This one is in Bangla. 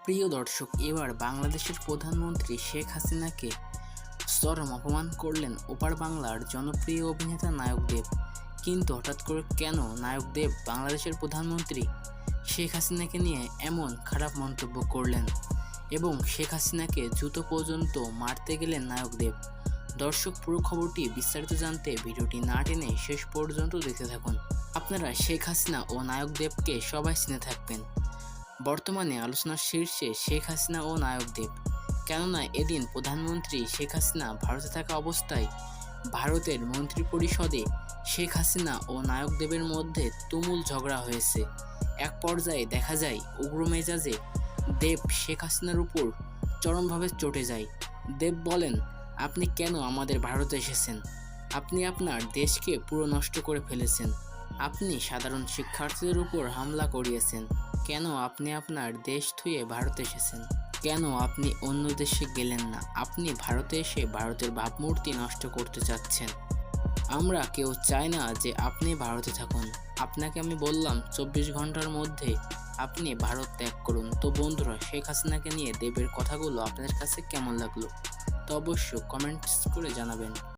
প্রিয় দর্শক, এবার বাংলাদেশের প্রধানমন্ত্রী শেখ হাসিনাকে চরম অপমান করলেন ওপার বাংলার জনপ্রিয় অভিনেতা নায়ক দেব। কিন্তু হঠাৎ করে কেন নায়ক দেব বাংলাদেশের প্রধানমন্ত্রী শেখ হাসিনাকে নিয়ে এমন খারাপ মন্তব্য করলেন এবং শেখ হাসিনাকে জুতো পর্যন্ত মারতে গেলেন নায়ক দেব? দর্শক, পুরো খবরটি বিস্তারিত জানতে ভিডিওটি না টেনে শেষ পর্যন্ত দেখতে থাকুন। আপনারা শেখ হাসিনা ও নায়ক দেবকে সবাই চিনে থাকবেন। বর্তমানে আলোচনার শীর্ষে শেখ হাসিনা ও নায়ক দেব, কেননা এদিন প্রধানমন্ত্রী শেখ হাসিনা ভারতে থাকা অবস্থায় ভারতের মন্ত্রিপরিষদে শেখ হাসিনা ও নায়ক দেবের মধ্যে তুমুল ঝগড়া হয়েছে। এক পর্যায়ে দেখা যায় উগ্র মেজাজে দেব শেখ হাসিনার উপর চরমভাবে চটে যায়। দেব বলেন, আপনি কেন আমাদের ভারতে এসেছেন? আপনি আপনার দেশকে পুরো নষ্ট করে ফেলেছেন। আপনি সাধারণ শিক্ষার্থীদের উপর হামলা করিয়েছেন। কেন আপনি আপনার দেশ থুয়ে ভারতে এসেছেন? কেন আপনি অন্য দেশে গেলেন না? আপনি ভারতে এসে ভারতের ভাবমূর্তি নষ্ট করতে চাচ্ছেন। আমরা কেউ চাই না যে আপনি ভারতে থাকুন। আপনাকে আমি বললাম 24 ঘন্টার মধ্যে আপনি ভারত ত্যাগ করুন। তো বন্ধুরা, শেখ হাসিনাকে নিয়ে দেবের কথাগুলো আপনাদের কাছে কেমন লাগলো? তো অবশ্যই কমেন্টস করে জানাবেন।